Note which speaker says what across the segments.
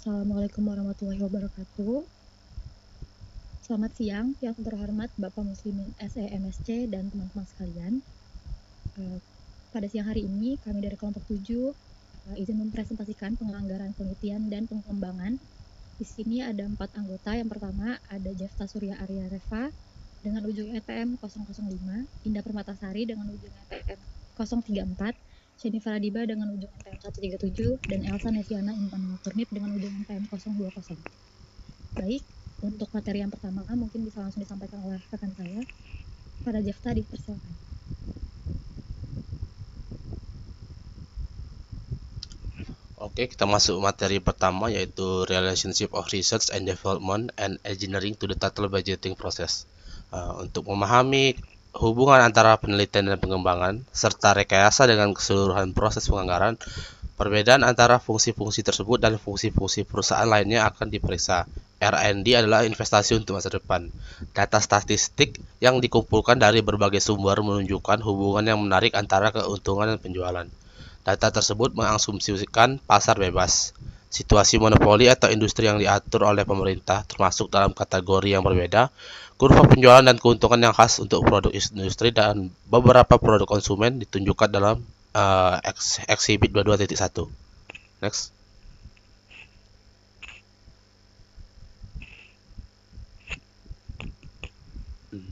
Speaker 1: Assalamualaikum warahmatullahi wabarakatuh. Selamat siang, yang terhormat Bapak Muslimin SEMSC dan teman-teman sekalian. Pada siang hari ini, kami dari kelompok 7 izin mempresentasikan penganggaran penelitian dan pengembangan. Di sini ada 4 anggota. Yang pertama ada Jefta Surya Arya Reva dengan ujung ETM 005, Indah Permatasari dengan ujung ETM 034, Jennifer Adiba dengan ujung NPM 137, dan Elsa Neviana Immanuel Turnip dengan ujung NPM 020. Baik, untuk materi yang pertama mungkin bisa langsung disampaikan oleh rekan saya. Pada Jefta, dipersilakan.
Speaker 2: Oke, kita masuk materi pertama yaitu Relationship of Research and Development and Engineering to the Total Budgeting Process. Untuk memahami hubungan antara penelitian dan pengembangan, serta rekayasa dengan keseluruhan proses penganggaran, perbedaan antara fungsi-fungsi tersebut dan fungsi-fungsi perusahaan lainnya akan diperiksa. R&D adalah investasi untuk masa depan. Data statistik yang dikumpulkan dari berbagai sumber menunjukkan hubungan yang menarik antara keuntungan dan penjualan. Data tersebut mengasumsikan pasar bebas, situasi monopoli atau industri yang diatur oleh pemerintah termasuk dalam kategori yang berbeda, kurva penjualan dan keuntungan yang khas untuk produk industri dan beberapa produk konsumen ditunjukkan dalam Exhibit 22.1. Next.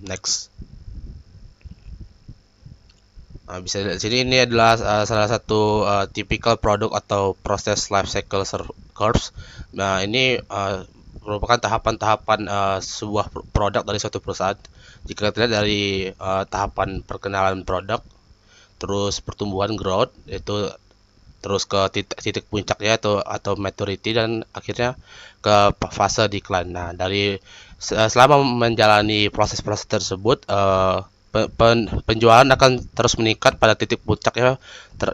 Speaker 2: Next. Bisa dilihat di sini ini adalah salah satu typical produk atau proses life cycle curves. Nah, ini merupakan tahapan-tahapan sebuah produk dari suatu perusahaan. Jika kita lihat dari tahapan perkenalan produk, terus pertumbuhan growth, itu terus ke titik puncaknya atau maturity dan akhirnya ke fase decline. Nah, dari selama menjalani proses-proses tersebut penjualan akan terus meningkat pada titik puncaknya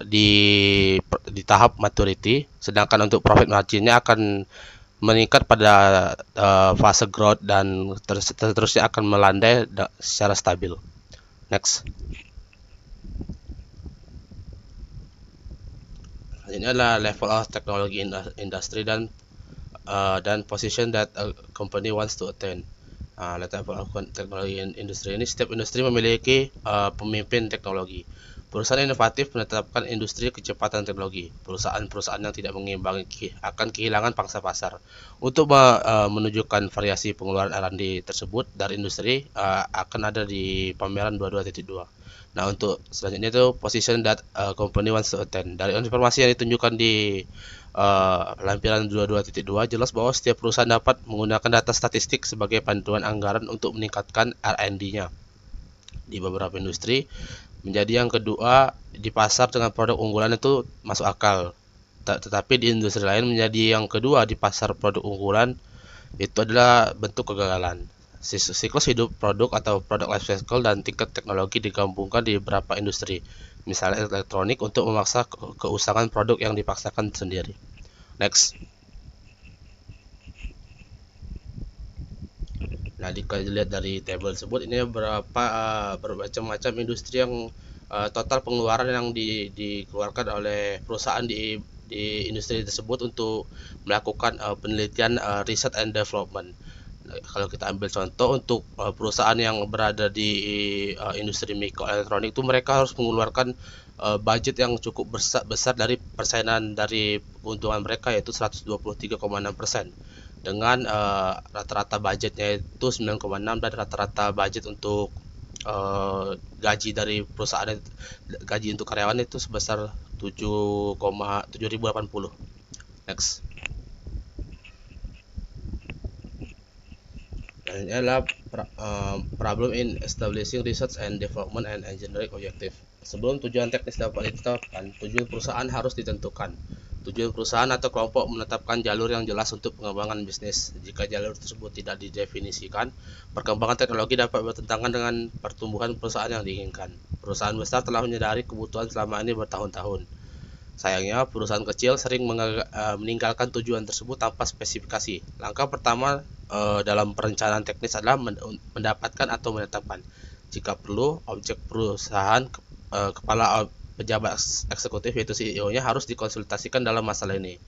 Speaker 2: di tahap maturity, sedangkan untuk profit marginnya akan meningkat pada fase growth dan terusnya akan melandai secara stabil. Next. Ini adalah level of technology industry dan position that a company wants to attain. Level of technology industry ini, setiap industri memiliki pemimpin teknologi. Perusahaan inovatif menetapkan industri kecepatan teknologi. Perusahaan-perusahaan yang tidak mengimbangi akan kehilangan pangsa pasar. Untuk menunjukkan variasi pengeluaran R&D tersebut dari industri akan ada di pameran 22.2. Nah, untuk selanjutnya itu position that company wants to attain. Dari informasi yang ditunjukkan di lampiran 22.2 jelas bahwa setiap perusahaan dapat menggunakan data statistik sebagai panduan anggaran untuk meningkatkan R&D-nya di beberapa industri. Menjadi yang kedua, di pasar dengan produk unggulan itu masuk akal. Tetapi di industri lain menjadi yang kedua di pasar produk unggulan itu adalah bentuk kegagalan. Siklus hidup produk atau produk life cycle dan tingkat teknologi digabungkan di beberapa industri, misalnya elektronik, untuk memaksa keusangan produk yang dipaksakan sendiri. Next. Nah, jika dilihat dari tabel tersebut, ini bermacam-macam industri yang total pengeluaran yang dikeluarkan oleh perusahaan di industri tersebut untuk melakukan penelitian research and development. Kalau kita ambil contoh untuk perusahaan yang berada di industri mikroelektronik itu mereka harus mengeluarkan budget yang cukup besar dari persenan dari keuntungan mereka, yaitu 123,6%, dengan rata-rata budgetnya itu 9,6, dan rata-rata budget untuk gaji dari perusahaan, gaji untuk karyawan itu sebesar 7,7.080. Next. Ini adalah problem in establishing research and development and engineering objective. Sebelum tujuan teknis dapat ditetapkan, tujuan perusahaan harus ditentukan. Tujuan perusahaan atau kelompok menetapkan jalur yang jelas untuk pengembangan bisnis. Jika jalur tersebut tidak didefinisikan, perkembangan teknologi dapat bertentangan dengan pertumbuhan perusahaan yang diinginkan. Perusahaan besar telah menyadari kebutuhan selama ini bertahun-tahun. Sayangnya, perusahaan kecil sering meninggalkan tujuan tersebut tanpa spesifikasi. Langkah pertama dalam perencanaan teknis adalah mendapatkan atau menetapkan. Jika perlu, objek perusahaan, kepala pejabat eksekutif yaitu CEO-nya harus dikonsultasikan dalam masalah ini.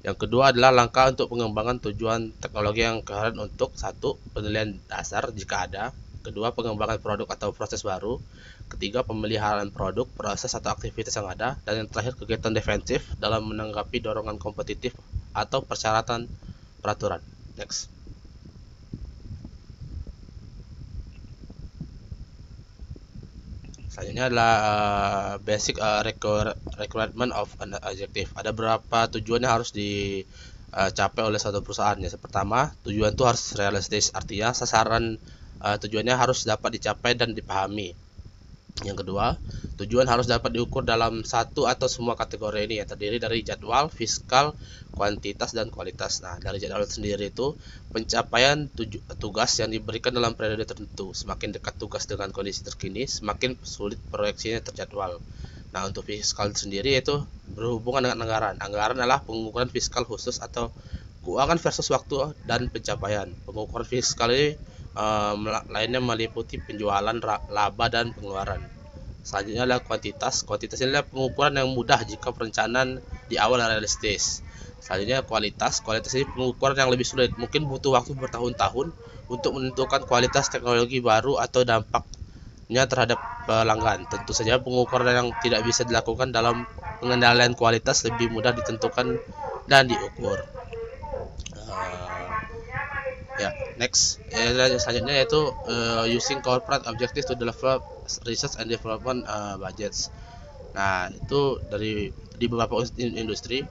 Speaker 2: Yang kedua adalah langkah untuk pengembangan tujuan teknologi yang koheren untuk satu, penilaian dasar jika ada, kedua, pengembangan produk atau proses baru, ketiga, pemeliharaan produk, proses atau aktivitas yang ada, dan yang terakhir kegiatan defensif dalam menanggapi dorongan kompetitif atau persyaratan peraturan. Next. Selanjutnya adalah basic requirement of an objective. Ada beberapa tujuan yang harus dicapai oleh suatu perusahaan. Ya, pertama, tujuan itu harus realistis, artinya sasaran tujuannya harus dapat dicapai dan dipahami. Yang kedua, tujuan harus dapat diukur dalam satu atau semua kategori ini, yang terdiri dari jadwal, fiskal, kuantitas, dan kualitas. Nah, dari jadwal sendiri itu pencapaian tugas yang diberikan dalam periode tertentu. Semakin dekat tugas dengan kondisi terkini, semakin sulit proyeksinya terjadwal. Nah, untuk fiskal sendiri itu berhubungan dengan anggaran. Anggaran adalah pengukuran fiskal khusus atau keuangan versus waktu dan pencapaian. Pengukuran fiskal ini lainnya meliputi penjualan, laba, dan pengeluaran. Selanjutnya adalah kuantitas. Kuantitas ini adalah pengukuran yang mudah jika perencanaan di awal realistis. Selanjutnya kualitas. Kualitas ini pengukuran yang lebih sulit, mungkin butuh waktu bertahun-tahun untuk menentukan kualitas teknologi baru atau dampaknya terhadap pelanggan. Tentu saja pengukuran yang tidak bisa dilakukan dalam pengendalian kualitas lebih mudah ditentukan dan diukur. Ya, next. Selanjutnya yaitu using corporate objective to develop research and development budgets. Nah, itu di beberapa industri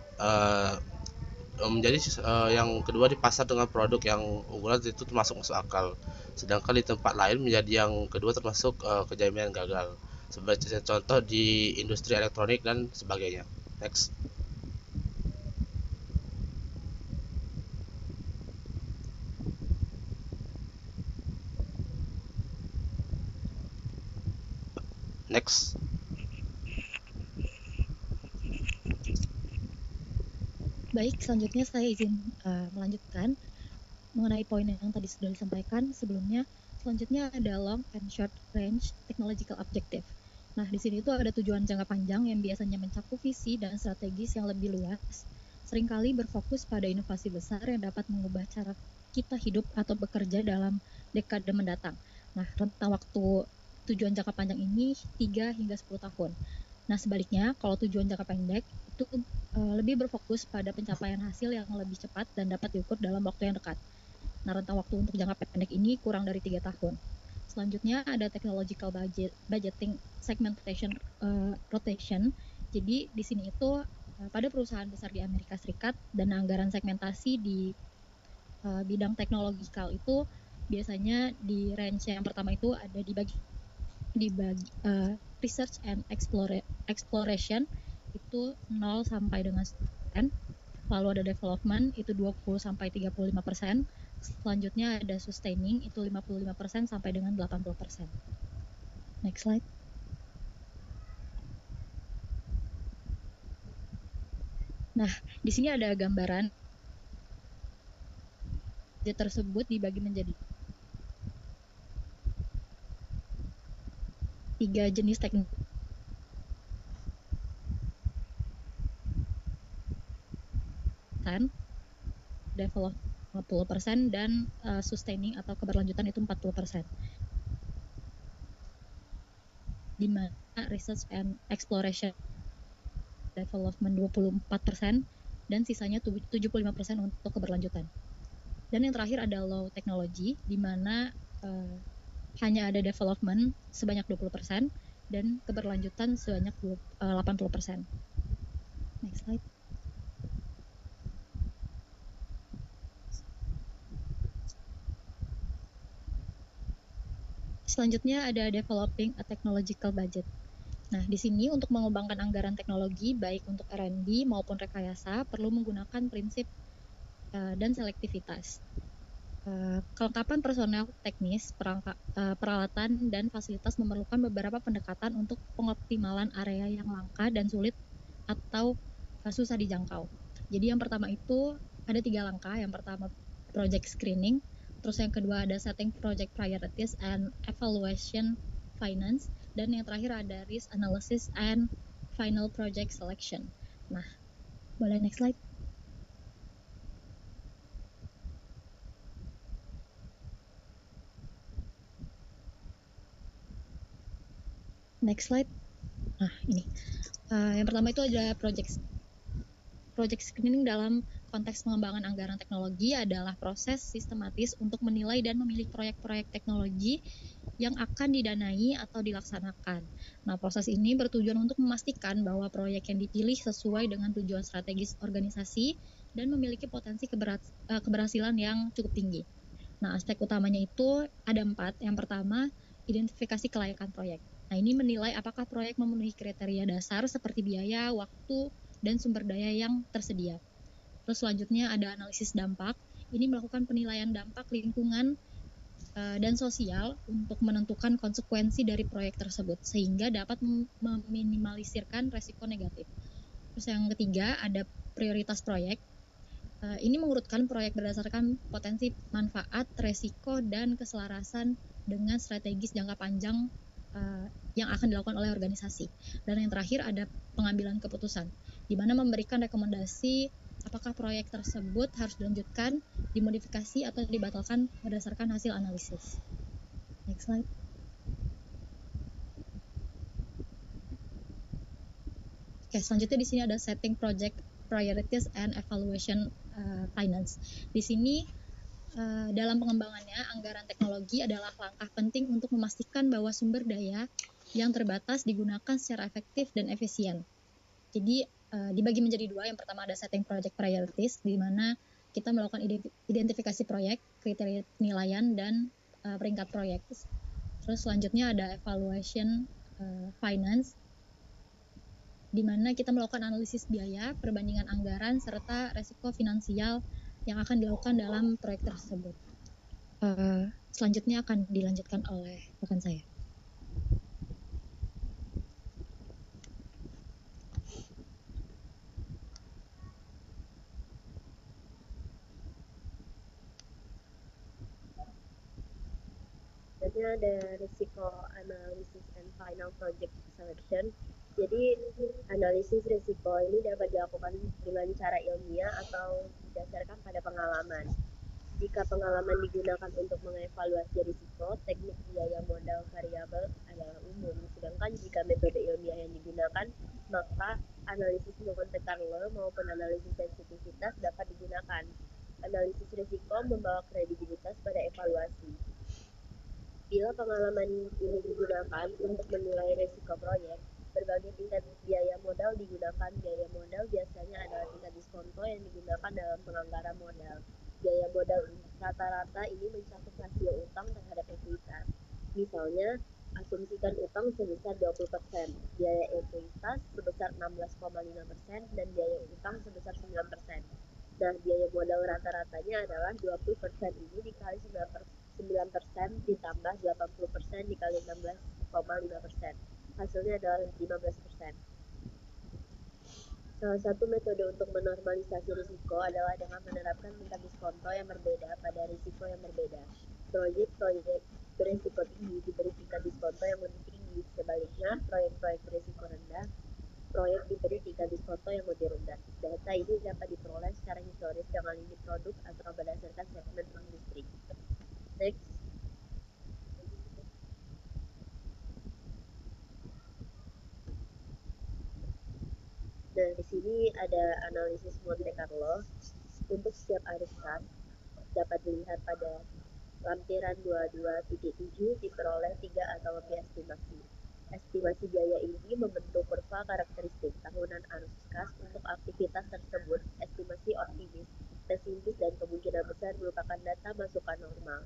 Speaker 2: menjadi yang kedua di pasar dengan produk yang unggulan itu termasuk masuk akal. Sedangkan di tempat lain menjadi yang kedua termasuk kejaminan gagal. Sebagai contoh di industri elektronik dan sebagainya. Next. Next.
Speaker 1: Baik, selanjutnya saya izin melanjutkan mengenai poin yang tadi sudah disampaikan sebelumnya. Selanjutnya ada long and short range technological objective. Nah, di sini itu ada tujuan jangka panjang yang biasanya mencakup visi dan strategis yang lebih luas. Seringkali berfokus pada inovasi besar yang dapat mengubah cara kita hidup atau bekerja dalam dekade mendatang. Nah, rentang waktu tujuan jangka panjang ini 3 hingga 10 tahun. Nah, sebaliknya, kalau tujuan jangka pendek itu lebih berfokus pada pencapaian hasil yang lebih cepat dan dapat diukur dalam waktu yang dekat. Nah, rentang waktu untuk jangka pendek ini kurang dari 3 tahun. Selanjutnya ada technological budgeting segmentation rotation. Jadi di sini itu pada perusahaan besar di Amerika Serikat, dan anggaran segmentasi di bidang teknologikal itu biasanya di range yang pertama itu ada di research and exploration itu 0 sampai dengan 10%. Lalu ada development itu 20 sampai 35%. Selanjutnya ada sustaining itu 55% sampai dengan 80%. Next slide. Nah, di sini ada gambaran budget tersebut dibagi menjadi 3 jenis teknik. Develop 50% dan sustaining atau keberlanjutan itu 40%. Di mana research and exploration development 24% dan sisanya 75% untuk keberlanjutan. Dan yang terakhir ada low technology, di mana hanya ada development sebanyak 20% dan keberlanjutan sebanyak 80%. Next slide. Selanjutnya ada developing a technological budget. Nah, di sini untuk mengembangkan anggaran teknologi baik untuk R&D maupun rekayasa perlu menggunakan prinsip dan selektivitas. Kelengkapan personel teknis, peralatan, dan fasilitas memerlukan beberapa pendekatan untuk pengoptimalan area yang langka dan sulit atau susah dijangkau. Jadi yang pertama itu ada 3 langkah. Yang pertama project screening, terus yang kedua ada setting project priorities and evaluation finance, dan yang terakhir ada risk analysis and final project selection. Nah, boleh next slide. Next slide. Nah, ini. Yang pertama itu ada project screening dalam konteks pengembangan anggaran teknologi adalah proses sistematis untuk menilai dan memilih proyek-proyek teknologi yang akan didanai atau dilaksanakan. Nah, proses ini bertujuan untuk memastikan bahwa proyek yang dipilih sesuai dengan tujuan strategis organisasi dan memiliki potensi keberhasilan yang cukup tinggi. Nah, aspek utamanya itu ada 4. Yang pertama, identifikasi kelayakan proyek. Nah, ini menilai apakah proyek memenuhi kriteria dasar seperti biaya, waktu, dan sumber daya yang tersedia. Terus selanjutnya ada analisis dampak. Ini melakukan penilaian dampak lingkungan dan sosial untuk menentukan konsekuensi dari proyek tersebut sehingga dapat meminimalisirkan resiko negatif. Terus yang ketiga ada prioritas proyek. Ini mengurutkan proyek berdasarkan potensi manfaat, resiko, dan keselarasan dengan strategis jangka panjang yang akan dilakukan oleh organisasi. Dan yang terakhir ada pengambilan keputusan, di mana memberikan rekomendasi apakah proyek tersebut harus dilanjutkan, dimodifikasi, atau dibatalkan berdasarkan hasil analisis. Next slide. Oke, selanjutnya di sini ada setting project priorities and evaluation finance. Di sini dalam pengembangannya, anggaran teknologi adalah langkah penting untuk memastikan bahwa sumber daya yang terbatas digunakan secara efektif dan efisien. Jadi dibagi menjadi 2. Yang pertama ada setting project priorities, di mana kita melakukan identifikasi proyek, kriteria penilaian, dan peringkat proyek. Terus selanjutnya ada evaluation finance, di mana kita melakukan analisis biaya, perbandingan anggaran, serta resiko finansial yang akan dilakukan dalam proyek tersebut. Selanjutnya akan dilanjutkan oleh rekan saya.
Speaker 3: Selanjutnya ada risiko analysis and final project selection. Jadi analisis risiko ini dapat dilakukan dengan cara ilmiah atau didasarkan pada pengalaman. Jika pengalaman digunakan untuk mengevaluasi risiko, teknik biaya modal variabel adalah umum. Sedangkan jika metode ilmiah yang digunakan, maka analisis Monte Carlo maupun analisis sensitivitas dapat digunakan. Analisis risiko membawa kredibilitas pada evaluasi. Bila pengalaman ini digunakan untuk menilai risiko proyek, berbagai tingkat biaya modal digunakan. Biaya modal biasanya adalah tingkat diskonto yang digunakan dalam penganggaran modal. Biaya modal rata-rata ini mencakup rasio utang terhadap ekuitas. Misalnya, asumsikan utang sebesar 20%, biaya ekuitas sebesar 16,5%, dan biaya utang sebesar 9%. Nah, biaya modal rata-ratanya adalah 20% ini dikali 9% ditambah 80% dikali 16,5%. Hasilnya adalah 15%. Salah satu metode untuk menormalisasi risiko adalah dengan menerapkan tingkat diskonto yang berbeda pada risiko yang berbeda. Proyek-proyek berisiko tinggi diberi tingkat diskonto yang lebih tinggi. Sebaliknya, proyek-proyek berisiko rendah, proyek diberi tingkat diskonto yang lebih rendah. Data ini dapat diperoleh secara historis dengan lini produk atau berdasarkan segmen industri. Next. Nah, di sini ada analisis Monte Carlo. Untuk setiap arus kas dapat dilihat pada lampiran 22.7 diperoleh 3 atau lebih estimasi. Estimasi biaya ini membentuk kurva karakteristik tahunan arus kas untuk aktivitas tersebut. Estimasi optimis, pesimis, dan kemungkinan besar merupakan data masukan normal.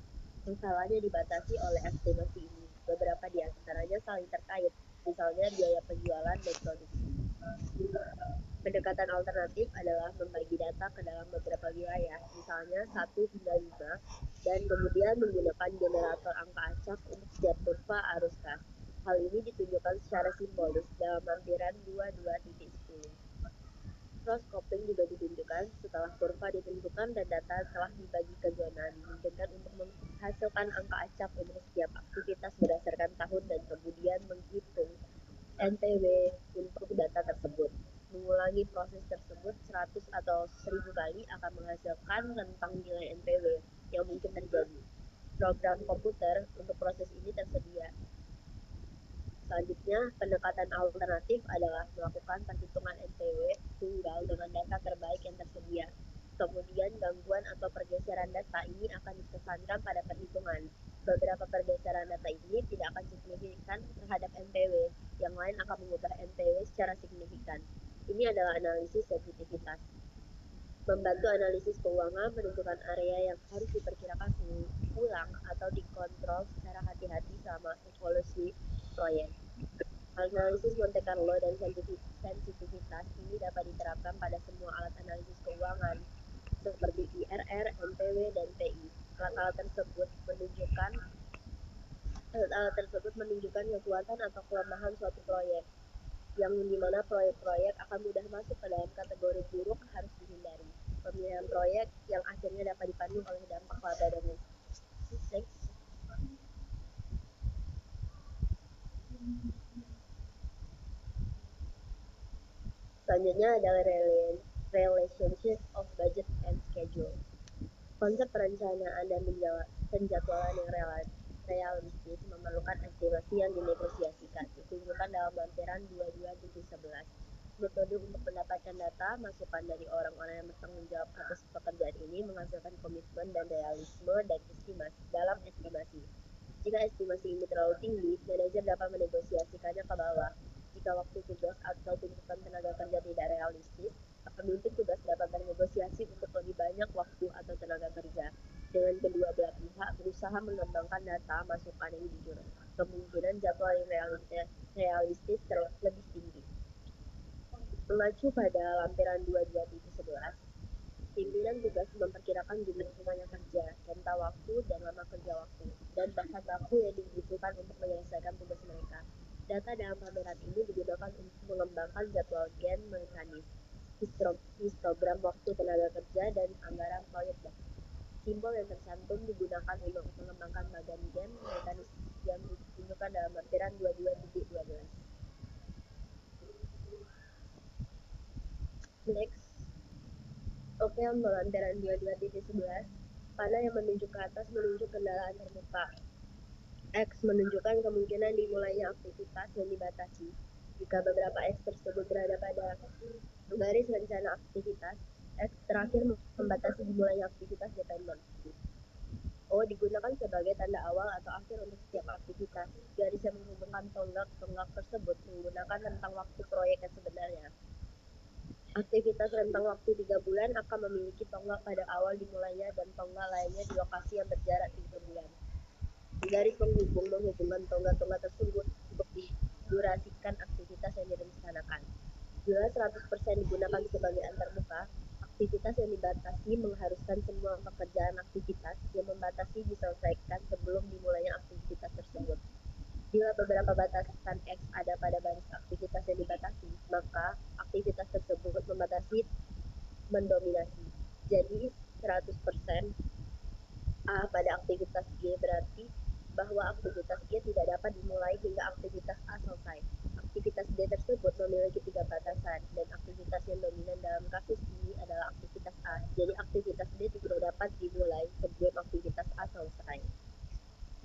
Speaker 3: Masalahnya dibatasi oleh estimasi ini. Beberapa di antaranya saling terkait, misalnya biaya penjualan dan produksi. Pendekatan alternatif adalah membagi data ke dalam beberapa wilayah, misalnya 1 hingga 5, dan kemudian menggunakan generator angka acak untuk setiap kurva arus kas. Hal ini ditunjukkan secara simbolis dalam lampiran 22.10. Cross coping juga ditunjukkan setelah kurva ditentukan dan data telah dibagi ke zona, dimungkinkan untuk menghasilkan angka acak untuk setiap aktivitas berdasarkan tahun dan kemudian menghitung NPW untuk data tersebut. Mengulangi proses tersebut 100 atau 1000 kali akan menghasilkan rentang nilai NPW yang mungkin terjadi. Program komputer untuk proses ini tersedia. Selanjutnya, pendekatan alternatif adalah melakukan perhitungan NPW tunggal dengan data terbaik yang tersedia. Kemudian, gangguan atau pergeseran data ini akan ditekankan pada perhitungan. Beberapa pergeseran data ini tidak akan signifikan terhadap NPW, yang lain akan mengubah NPW secara signifikan. Ini adalah analisis sensitivitas. Membantu analisis keuangan menentukan area yang harus diperkirakan ulang atau dikontrol secara hati-hati selama evolusi proyek. Analisis Monte Carlo dan sensitivitas ini dapat diterapkan pada semua alat analisis keuangan seperti IRR, NPW, dan PI. Alat-alat tersebut menunjukkan kekuatan atau kelemahan suatu proyek, yang dimana proyek-proyek akan mudah masuk ke dalam kategori buruk harus dihindari. Pemilihan proyek yang akhirnya dapat dipandu oleh dampak laba dan risiko. Selanjutnya adalah relationship of budget and schedule. Konsep perencanaan dan penjadwalan yang realistis memerlukan estimasi yang dinegosiasikan, ditunjukkan dalam lampiran 22.11. Metode untuk mendapatkan data, masukan dari orang-orang yang bertanggung jawab atas pekerjaan ini menghasilkan komitmen dan realisme dan dalam estimasi. Jika estimasi ini terlalu tinggi, manajer dapat menegosiasikannya ke bawah. Jika waktu tugas atau tuntutan tenaga kerja tidak realistis, pemimpin tugas dapat bernegosiasi untuk lebih banyak waktu atau tenaga kerja. Dengan kedua belah pihak berusaha mengembangkan data masukan yang jujur, kemungkinan jadwal yang realistis lebih tinggi. Mengacu pada lampiran 22.11, pimpinan tugas memperkirakan jumlah tenaga kerja, renta waktu, dan lama kerja waktu, dan bahan baku yang dibutuhkan untuk menyelesaikan tugas mereka. Data dalam pameran ini digunakan untuk mengembangkan jadwal Gantt mekanis, histogram waktu tenaga kerja, dan anggaran proyek. Simbol yang tercantum digunakan untuk mengembangkan bagan Gantt mekanis yang ditunjukkan dalam lampiran 22.12. Next. Oke, untuk lampiran 22.11, panah yang menunjuk ke atas menunjuk kendala antarmuka. X menunjukkan kemungkinan dimulainya aktivitas yang dibatasi. Jika beberapa X tersebut berada pada garis rencana aktivitas, X terakhir membatasi dimulainya aktivitas dependen. O digunakan sebagai tanda awal atau akhir untuk setiap aktivitas. Garis yang menghubungkan tonggak tersebut menggunakan rentang waktu proyek yang sebenarnya. Aktivitas rentang waktu 3 bulan akan memiliki tonggak pada awal dimulainya dan tonggak lainnya di lokasi yang berjarak 3 bulan. Garis penghubung menghubungkan tonggak-tonggak tersebut untuk didurasikan aktivitas yang direncanakan. Bila 100% digunakan sebagai antarmuka, aktivitas yang dibatasi mengharuskan semua pekerjaan aktivitas yang membatasi diselesaikan sebelum dimulainya aktivitas tersebut. Bila beberapa batasan X ada pada baris aktivitas yang dibatasi, maka aktivitas tersebut mendominasi. Jadi 100% A pada aktivitas G berarti bahwa aktivitas G tidak dapat dimulai hingga aktivitas A selesai. Aktivitas D tersebut memiliki 3 batasan, dan aktivitas yang dominan dalam kasus ini adalah aktivitas A. Jadi aktivitas D tidak dapat dimulai sebelum aktivitas A selesai.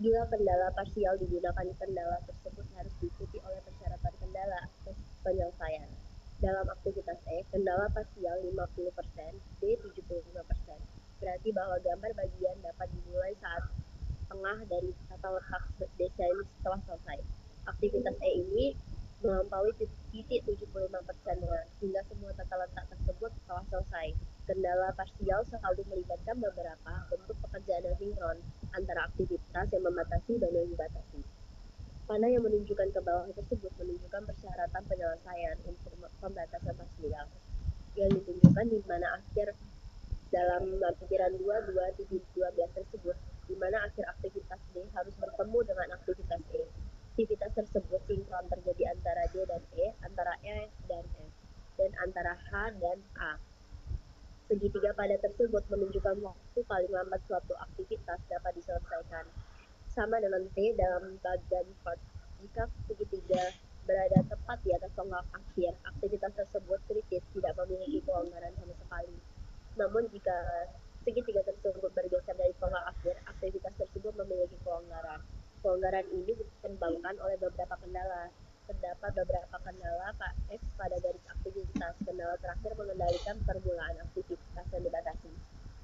Speaker 3: Bila kendala parsial digunakan, kendala tersebut harus diikuti oleh persyaratan kendala penyelesaian. Dalam aktivitas E, kendala parsial 50%, B 75%. Berarti bahwa gambar bagian dapat dimulai saat tengah dari tata letak desain setelah selesai. Aktivitas E ini melampaui titik 75% hingga semua tata letak tersebut telah selesai. Kendala parsial selalu melibatkan beberapa bentuk pekerjaan yang sinkron antara aktivitas yang membatasi dan yang dibatasi. Panah yang menunjukkan ke bawah tersebut menunjukkan persyaratan penyelesaian untuk pembatasan parsial yang ditunjukkan di mana akhir dalam lampiran 22.12 tersebut, di mana akhir aktivitas D harus bertemu dengan aktivitas E. Aktivitas tersebut sinkron terjadi antara D dan E, antara E dan F, dan antara H dan A. Segitiga pada tersebut menunjukkan waktu paling lambat suatu aktivitas dapat diselesaikan. Sama dengan T dalam bagan chart. Jika segitiga berada tepat di atas tonggak akhir, aktivitas tersebut kritis, tidak memiliki kelonggaran sama sekali. Namun jika segitiga tersebut bergeser dari tonggak akhir, aktivitas tersebut memiliki kelonggaran. Kelonggaran ini dikembangkan oleh beberapa kendala. Terdapat beberapa kendala X pada garis aktivitas. Kendala terakhir mengendalikan permulaan aktivitas yang dibatasi.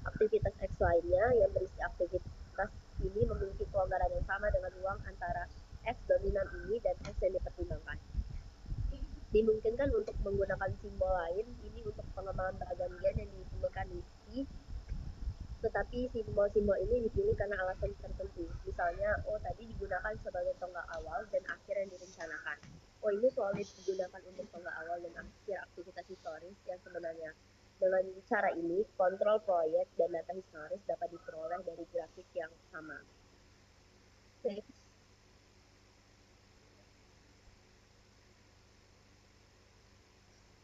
Speaker 3: Aktivitas X lainnya yang berisi aktivitas ini memiliki kelonggaran yang sama dengan ruang antara X dominan ini dan X yang dipertimbangkan. Dimungkinkan untuk menggunakan simbol lain ini untuk pengembangan beragam gen yang ditemukan di tetapi simbol-simbol ini dipilih karena alasan tertentu. Misalnya, tadi digunakan sebagai tonggak awal dan akhir yang direncanakan. Ini solid digunakan untuk tonggak awal dan akhir aktivitas historis yang sebenarnya. Dengan cara ini, kontrol proyek dan data historis dapat diperoleh dari grafik yang sama. Next.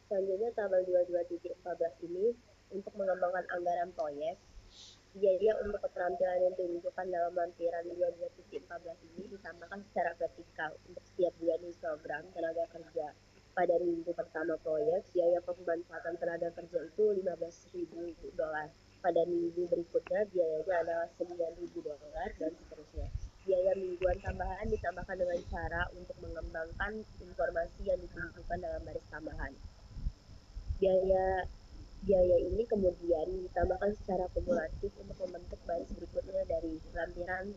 Speaker 3: Selanjutnya tabel 22.14 ini untuk mengembangkan anggaran proyek. Biaya untuk keterampilan yang ditunjukkan dalam lampiran 22.14 ini ditambahkan secara vertikal untuk setiap bulan program tenaga kerja. Pada minggu pertama proyek, biaya pemanfaatan tenaga kerja itu $15.000. Pada minggu berikutnya, biayanya adalah $9.000 dan seterusnya. Biaya mingguan tambahan ditambahkan dengan cara untuk mengembangkan informasi yang ditunjukkan dalam baris tambahan. Biaya ini kemudian ditambahkan secara kumulatif untuk membentuk baris berikutnya dari lampiran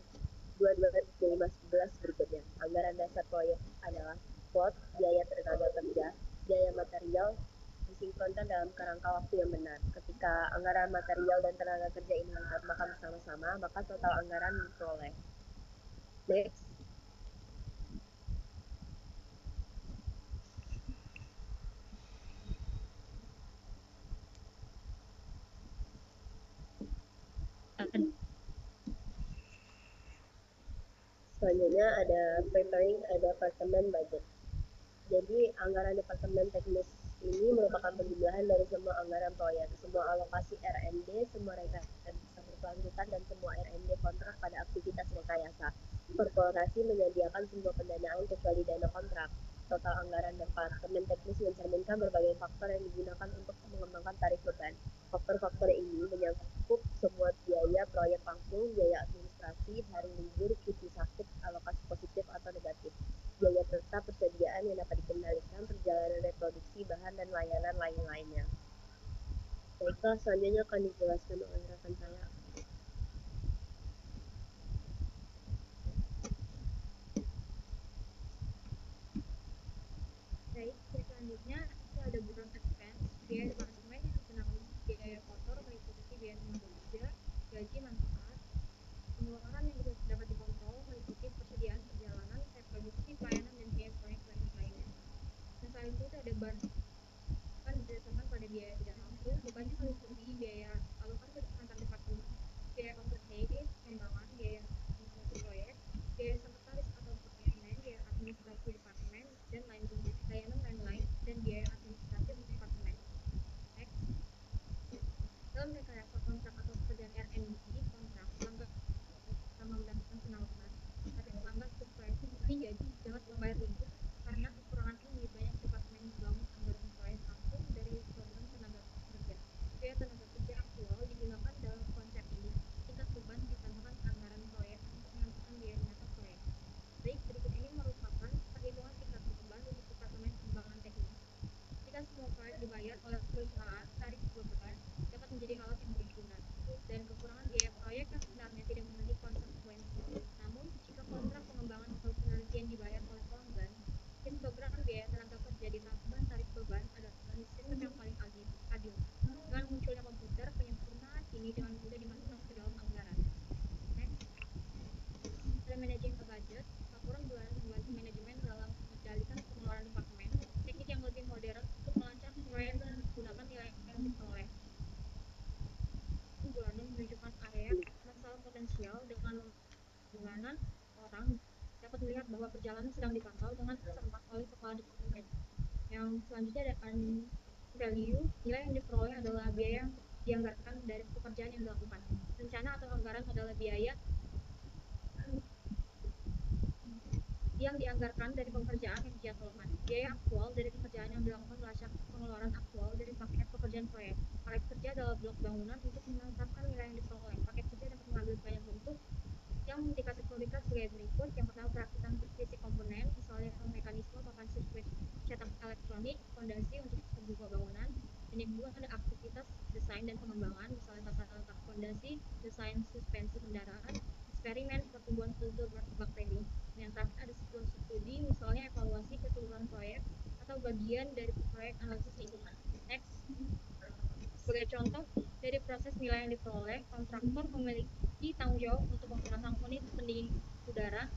Speaker 3: 22.15 berikutnya. Anggaran dasar proyek adalah plot, biaya tenaga kerja, biaya material disinkronkan dalam kerangka waktu yang benar. Ketika anggaran material dan tenaga kerja ini ditambahkan bersama-sama, maka total anggaran diperoleh. Next. Selanjutnya ada preparing a department budget. Jadi anggaran departemen teknis ini merupakan penjumlahan dari semua anggaran proyek, semua alokasi R&D, semua rekayasa berkelanjutan dan semua R&D kontrak pada aktivitas rekayasa. Korporasi menyediakan semua pendanaan kecuali dana kontrak. Total anggaran departemen teknis mencerminkan berbagai faktor yang digunakan untuk mengembangkan tarif beban. Faktor-faktor ini menyangkut semua biaya proyek langsung, biaya administrasi, hari libur, cuti sakit, alokasi positif atau negatif, biaya tetap persediaan yang dapat dikendalikan, perjalanan reproduksi bahan dan layanan lain-lainnya. Baiklah, selanjutnya akan dijelaskan oleh rekan saya.
Speaker 1: Baik, selanjutnya itu ada gross expense, biaya departemen yang digunakan biaya kotor meliputi biaya tenaga kerja, gaji, manfaat. Pengeluaran yang dapat dikontrol meliputi persediaan perjalanan, reproduksi, pelayanan, dan biaya proyek lainnya. Nah, selanjutnya itu ada bar kan berdasarkan pada biaya tidak langsung, bukannya meliputi biaya alokasi antar departemen, biaya overhead, pengembangan, biaya administrasi proyek, biaya sekretaris atau departemen, biaya administrasi departemen, dan layanan lain-lain, dan biaya administratif departemen. Next. Dalam rekayasa kontrak atau pekerjaan R&D kontrak, pelanggan sama mendapatkan penalaran, tapi pelanggan sesuai ini jadi jangan membayar lebih karena kekurangan ini banyak departemen membangun anggaran proyek langsung dari program tenaga kerja. Biaya tenaga kerja aktual digunakan dalam konsep ini. Tingkat beban ditambahkan anggaran proyek untuk menentukan biaya nyata proyek. Baik, berikut ini merupakan perhitungan tingkat beban untuk departemen pengembangan teknis. Jika semua proyek dibayar oleh perusahaan, tarif beban dapat menjadi alat yang berguna, dan kekurangan biaya proyek yang sebenarnya tidak memiliki konsekuensi. Namun, jika kontrak pengembangan atau penelitian dibayar oleh pelanggan, histogram biaya tenaga kerja ditambah tarif beban adalah sistem yang paling adil. Dengan munculnya komputer, penyempurnaan ini dengan mudah dimasukkan ke dalam anggaran. Next. Ada managing a budget, laporan bulanan membantu manajemen dalam mengendalikan pengeluaran departemen, teknik yang lebih modern untuk melacak proyek dan menggunakan nilai yang diperoleh. Bulanan menunjukkan area masalah potensial dengan bulanan orang dapat melihat bahwa perjalanan sedang dipantau dengan cermat oleh kepala departemen. Yang selanjutnya ada value, nilai yang diperoleh adalah biaya yang dianggarkan dari pekerjaan yang dilakukan. Rencana atau anggaran adalah biaya yang dianggarkan dari pekerjaan yang dijadwalkan. Biaya aktual dari pekerjaan yang dilakukan melacak pengeluaran aktual dari paket pekerjaan proyek. Paket kerja adalah blok bangunan untuk menetapkan nilai yang diperoleh. Paket kerja dapat mengambil banyak bentuk yang dikategorikan sebagai berikut. Yang pertama pengembangan, misalnya tata letak fondasi, desain suspensi kendaraan, eksperimen pertumbuhan kultur bakteri. Yang terakhir ada sebuah studi, misalnya evaluasi keseluruhan proyek atau bagian dari proyek analisis lingkungan. Next. Sebagai contoh, dari proses nilai yang diperoleh, kontraktor memiliki tanggung jawab untuk memasang unit pendingin udara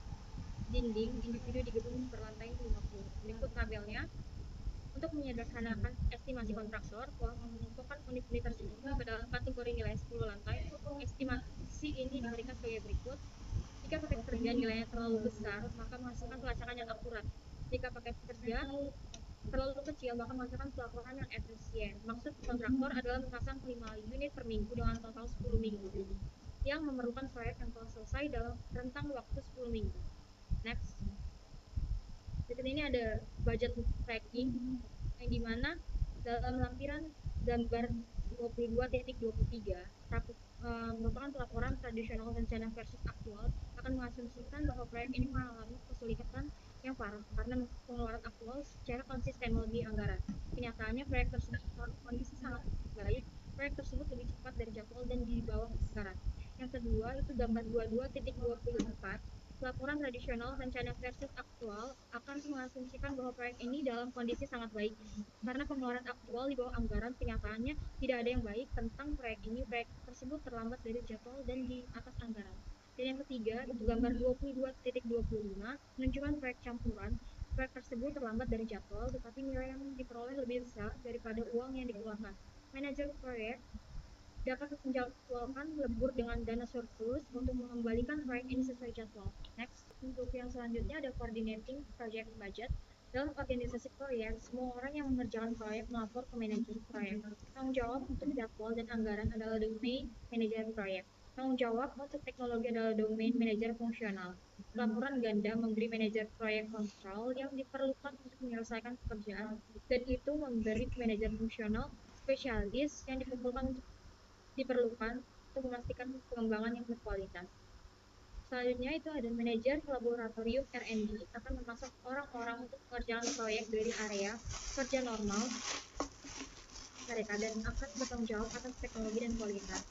Speaker 1: dinding individu di gedung berlantai 50. Berikut tabelnya. Untuk menyederhanakan estimasi kontraktor, telah mengumpulkan unit-unit tersebut ke dalam kategori nilai 10 lantai. Estimasi ini diberikan sebagai berikut. Jika paket kerja nilainya terlalu besar, maka menghasilkan pelacakan yang akurat. Jika paket kerja terlalu kecil, maka menghasilkan pelaporan yang efisien. Maksud kontraktor adalah memasang 5 unit per minggu dengan total 10 minggu, yang memerlukan proyek yang telah selesai dalam rentang waktu 10 minggu. Next. Di sini ada budget tracking, yang dimana dalam lampiran gambar 22.23 merupakan pelaporan tradisional rencana versus aktual akan mengasumsikan bahwa proyek ini mengalami kesulitan yang parah karena pengeluaran aktual secara konsisten melebihi anggaran. Kenyataannya proyek tersebut kondisi sangat baik, proyek tersebut lebih cepat dari jadwal dan di bawah anggaran. Yang kedua itu gambar 22.24. Laporan tradisional rencana versus aktual akan mengasumsikan bahwa proyek ini dalam kondisi sangat baik karena pengeluaran aktual di bawah anggaran. Kenyataannya tidak ada yang baik tentang proyek ini. Proyek tersebut terlambat dari jadwal dan di atas anggaran. Dan yang ketiga itu gambar 22.25 menunjukkan proyek campuran. Proyek tersebut terlambat dari jadwal tetapi nilai yang diperoleh lebih besar daripada uang yang dikeluarkan. Manajer proyek dapat menjadwalkan lembur dengan dana surplus untuk mengembalikan proyek ini sesuai jadwal. Next, untuk yang selanjutnya ada coordinating project budget. Dalam organisasi proyek, semua orang yang mengerjakan proyek melapor ke manajer proyek. Tanggung jawab untuk jadwal dan anggaran adalah domain manajer proyek. Tanggung jawab untuk teknologi adalah domain manajer fungsional. Laporan ganda memberi manajer proyek kontrol yang diperlukan untuk menyelesaikan pekerjaan, dan itu memberi manajer fungsional spesialis yang diperlukan untuk memastikan pengembangan yang berkualitas. Selanjutnya itu ada manajer laboratorium R&D akan memasuk orang-orang untuk mengerjakan proyek dari area kerja normal mereka dan akan bertanggung jawab atas teknologi dan kualitas.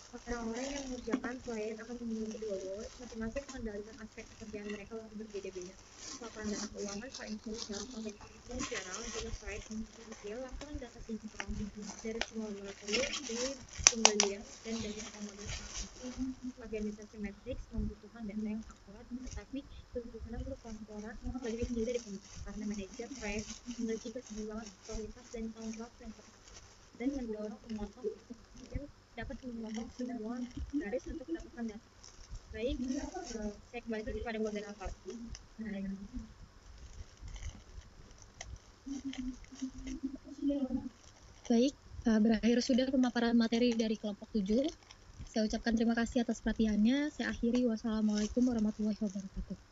Speaker 1: Orang-orang yang mengerjakan proyek akan memiliki dua role, masing-masing mengendalikan aspek pekerjaan mereka yang berbeda-beda. Laporan data keuangan, financial secara konteks fungsional, juga proyek yang detail, laporan data sinkron dari semua laboratorium, dari pembelian dan dari komoditas. Organisasi matriks membutuhkan data yang akurat, tetapi kebutuhan untuk kantoran lebih mudah dipenuhi karena manajer proyek memiliki keseimbangan kualitas dan tanggung jawab yang tepat dan mendorong memotong dapat memotong semua garis untuk mendapatkan data. Baik, saya kembali lagi pada moderator.
Speaker 4: Baik, berakhir sudah pemaparan materi dari kelompok 7. Saya ucapkan terima kasih atas perhatiannya. Saya akhiri. Wassalamualaikum warahmatullahi wabarakatuh.